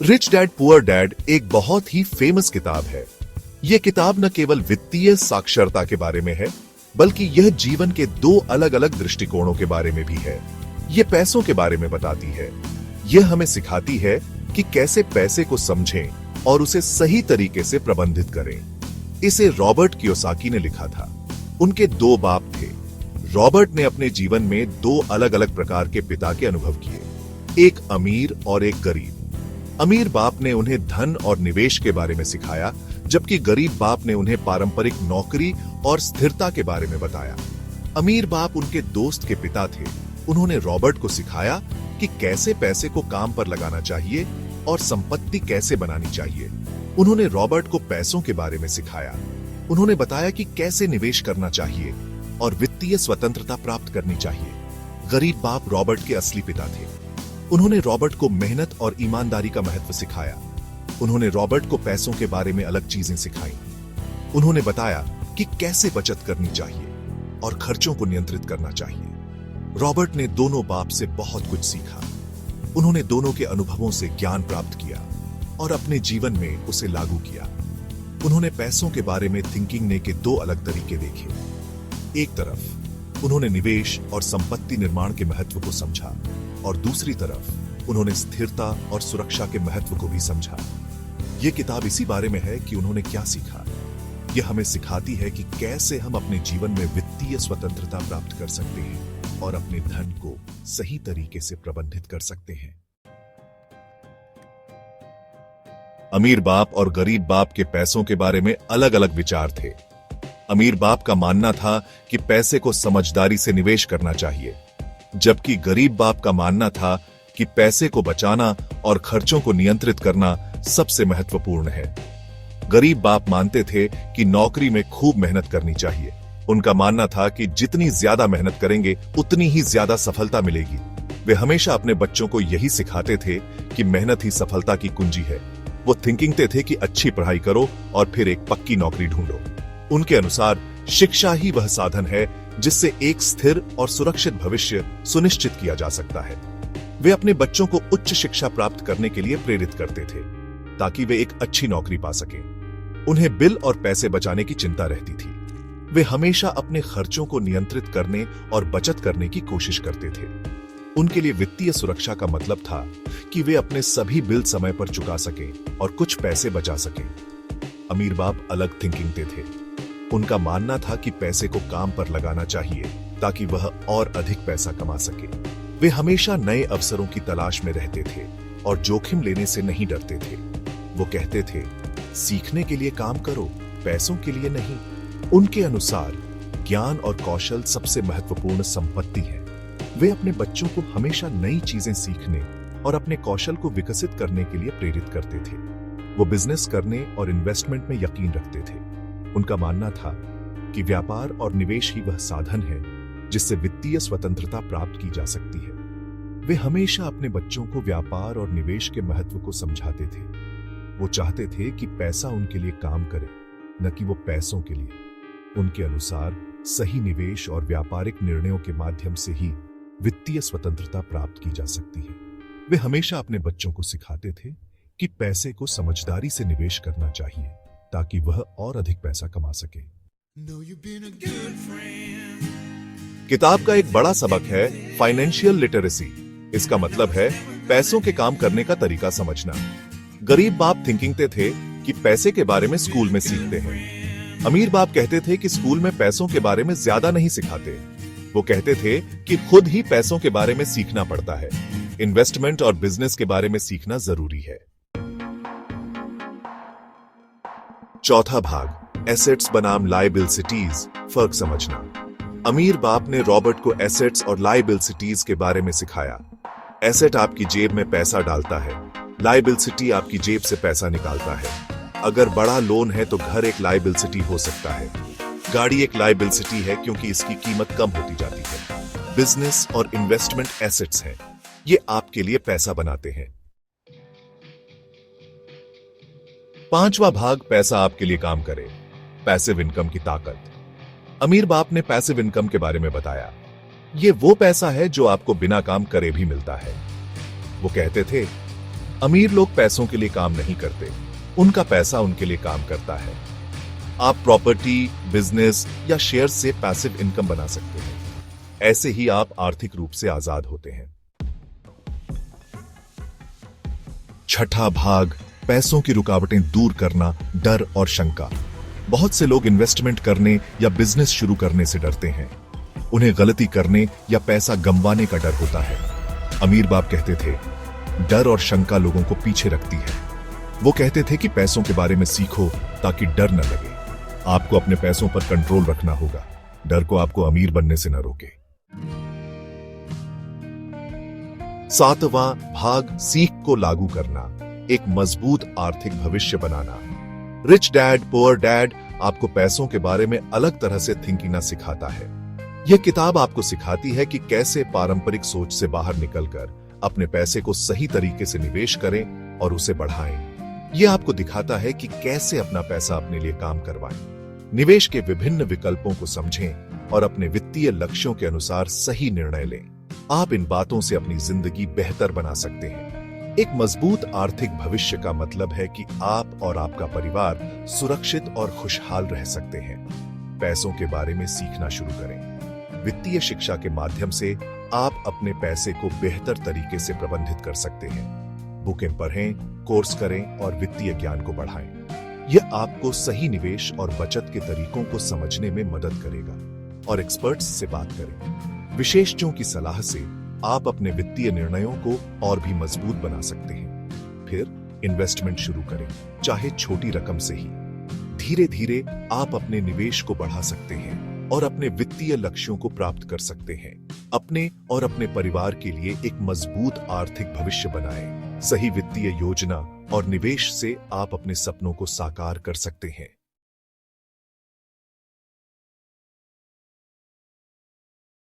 Rich dad poor dad एक बहुत ही famous किताब है। यह किताब न केवल वित्तीय साक्षरता के बारे में है, बल्कि यह जीवन के दो अलग अलग दृष्टिकोणों के बारे में भी है। यह पैसों के बारे में बताती है। यह हमें सिखाती है कि कैसे पैसे को समझें और उसे सही तरीके से प्रबंधित करें। इसे रॉबर्ट कियोसाकी ने लिखा था। उनके दो बाप थे। रॉबर्ट ने अपने जीवन में दो अलग अलग प्रकार के पिता के अनुभव किए, एक अमीर और एक गरीब। अमीर बाप ने उन्हें धन और निवेश के बारे में सिखाया, जबकि गरीब बाप ने उन्हें पारंपरिक नौकरी और स्थिरता के बारे में बताया। अमीर बाप उनके दोस्त के पिता थे। उन्होंने रॉबर्ट को सिखाया कि कैसे पैसे को काम पर लगाना चाहिए और संपत्ति कैसे बनानी चाहिए। उन्होंने रॉबर्ट को पैसों के बारे में सिखाया। उन्होंने बताया कि कैसे निवेश करना चाहिए और वित्तीय स्वतंत्रता प्राप्त करनी चाहिए। गरीब बाप रॉबर्ट के असली पिता थे। उन्होंने रॉबर्ट को मेहनत और ईमानदारी का महत्व सिखाया। उन्होंने रॉबर्ट को पैसों के बारे में अलग चीजें सिखाई। उन्होंने बताया कि कैसे बचत करनी चाहिए और खर्चों को नियंत्रित करना चाहिए। रॉबर्ट ने दोनों बाप से बहुत कुछ सीखा। उन्होंने दोनों के अनुभवों से ज्ञान प्राप्त किया और अपने जीवन में उसे लागू किया। उन्होंने पैसों के बारे में थिंकिंग ने के दो अलग तरीके देखे। एक तरफ उन्होंने निवेश और संपत्ति निर्माण के महत्व को समझा और दूसरी तरफ उन्होंने स्थिरता और सुरक्षा के महत्व को भी समझा। यह किताब इसी बारे में है कि उन्होंने क्या सीखा। यह हमें सिखाती है कि कैसे हम अपने जीवन में वित्तीय स्वतंत्रता प्राप्त कर सकते हैं और अपने धन को सही तरीके से प्रबंधित कर सकते हैं। अमीर बाप और गरीब बाप के पैसों के बारे में अलग अलग विचार थे। अमीर बाप का मानना था कि पैसे को समझदारी से निवेश करना चाहिए, जबकि गरीब बाप का मानना था कि पैसे को बचाना और खर्चों को नियंत्रित करना सबसे महत्वपूर्ण है। गरीब बाप मानते थे कि नौकरी में खूब मेहनत करनी चाहिए। उनका मानना था कि जितनी ज्यादा मेहनत करेंगे उतनी ही ज्यादा सफलता मिलेगी। वे हमेशा अपने बच्चों को यही सिखाते थे कि मेहनत ही सफलता की कुंजी है। वो थिंकिंग थे कि अच्छी पढ़ाई करो और फिर एक पक्की नौकरी ढूंढो। उनके अनुसार शिक्षा ही वह साधन है जिससे एक स्थिर और सुरक्षित भविष्य सुनिश्चित किया जा सकता है। वे अपने बच्चों को उच्च शिक्षा प्राप्त करने के लिए प्रेरित करते थे ताकि वे एक अच्छी नौकरी पा सकें। उन्हें बिल और पैसे बचाने की चिंता रहती थी। वे हमेशा अपने खर्चों को नियंत्रित करने और बचत करने की कोशिश करते थे। उनके लिए वित्तीय सुरक्षा का मतलब था कि वे अपने सभी बिल समय पर चुका सकें और कुछ पैसे बचा सकें। अमीर बाप अलग थिंकिंग थे। उनका मानना था कि पैसे को काम पर लगाना चाहिए ताकि वह और अधिक पैसा कमा सके। वे हमेशा नए अवसरों की तलाश में रहते थे और जोखिम लेने से नहीं डरते थे। वो कहते थे, सीखने के लिए काम करो, पैसों के लिए नहीं। उनके अनुसार ज्ञान और कौशल सबसे महत्वपूर्ण संपत्ति है। वे अपने बच्चों को हमेशा नई चीजें सीखने और अपने कौशल को विकसित करने के लिए प्रेरित करते थे। वो बिजनेस करने और इन्वेस्टमेंट में यकीन रखते थे। उनका मानना था कि व्यापार और निवेश ही वह साधन है जिससे वित्तीय स्वतंत्रता प्राप्त की जा सकती है। वे हमेशा अपने बच्चों को व्यापार और निवेश के महत्व को समझाते थे। वो चाहते थे कि पैसा उनके लिए काम करे, न कि वो पैसों के लिए। उनके अनुसार सही निवेश और व्यापारिक निर्णयों के माध्यम से ही वित्तीय स्वतंत्रता प्राप्त की जा सकती है। वे हमेशा अपने बच्चों को सिखाते थे कि पैसे को समझदारी से निवेश करना चाहिए ताकि वह और अधिक पैसा कमा सके। किताब का एक बड़ा सबक है फाइनेंशियल लिटरेसी। इसका मतलब है पैसों के काम करने का तरीका समझना। गरीब बाप थिंकिंग थे कि पैसे के बारे में स्कूल में सीखते हैं। अमीर बाप कहते थे कि स्कूल में पैसों के बारे में ज्यादा नहीं सिखाते। वो कहते थे कि खुद ही पैसों के बारे में सीखना पड़ता है। इन्वेस्टमेंट और बिजनेस के बारे में सीखना जरूरी है। चौथा भाग, एसेट्स बनाम लायबिलिटीज, फर्क समझना। अमीर बाप ने रॉबर्ट को एसेट्स और लायबिलिटीज के बारे में सिखाया। एसेट आपकी जेब में पैसा डालता है, लायबिलिटी आपकी जेब से पैसा निकालता है। अगर बड़ा लोन है तो घर एक लायबिलिटी हो सकता है। गाड़ी एक लायबिलिटी है क्योंकि इसकी कीमत कम होती जाती है। बिजनेस और इन्वेस्टमेंट एसेट्स हैं, ये आपके लिए पैसा बनाते हैं। पांचवा भाग, पैसा आपके लिए काम करे, पैसिव इनकम की ताकत। अमीर बाप ने पैसिव इनकम के बारे में बताया। ये वो पैसा है जो आपको बिना काम करे भी मिलता है। वो कहते थे, अमीर लोग पैसों के लिए काम नहीं करते, उनका पैसा उनके लिए काम करता है। आप प्रॉपर्टी, बिजनेस या शेयर से पैसिव इनकम बना सकते हैं। ऐसे ही आप आर्थिक रूप से आजाद होते हैं। छठा भाग, पैसों की रुकावटें दूर करना, डर और शंका। बहुत से लोग इन्वेस्टमेंट करने या बिजनेस शुरू करने से डरते हैं। उन्हें गलती करने या पैसा गंवाने का डर होता है। अमीर बाप कहते थे, डर और शंका लोगों को पीछे रखती है। वो कहते थे कि पैसों के बारे में सीखो ताकि डर न लगे। आपको अपने पैसों पर कंट्रोल रखना होगा। डर को आपको अमीर बनने से न रोके। सातवां भाग, सीख को लागू करना, एक मजबूत आर्थिक भविष्य बनाना। रिच डैड पुअर डैड आपको पैसों के बारे में अलग तरह से थिंकिंग सिखाता है। यह किताब आपको सिखाती है कि कैसे पारंपरिक सोच से बाहर निकलकर अपने पैसे को सही तरीके से निवेश करें और उसे बढ़ाएं। यह आपको दिखाता है कि कैसे अपना पैसा अपने लिए काम करवाएं। निवेश के विभिन्न विकल्पों को समझें और अपने वित्तीय लक्ष्यों के अनुसार सही निर्णय लें। आप इन बातों से अपनी जिंदगी बेहतर बना सकते हैं। एक मजबूत आर्थिक भविष्य का मतलब है कि आप और आपका परिवार सुरक्षित और खुशहाल रह सकते हैं। पैसों के बारे में सीखना शुरू करें। वित्तीय शिक्षा के माध्यम से आप अपने पैसे को बेहतर तरीके से प्रबंधित कर सकते हैं। बुकें पढ़ें, कोर्स करें और वित्तीय ज्ञान को बढ़ाएं। यह आपको सही निवेश और बचत के तरीकों को समझने में मदद करेगा। और एक्सपर्ट्स से बात करें। विशेषज्ञों की सलाह से आप अपने वित्तीय निर्णयों को और भी मजबूत बना सकते हैं। फिर इन्वेस्टमेंट शुरू करें, चाहे छोटी रकम से ही। धीरे धीरे आप अपने निवेश को बढ़ा सकते हैं और अपने वित्तीय लक्ष्यों को प्राप्त कर सकते हैं। अपने और अपने परिवार के लिए एक मजबूत आर्थिक भविष्य बनाएं। सही वित्तीय योजना और निवेश से आप अपने सपनों को साकार कर सकते हैं।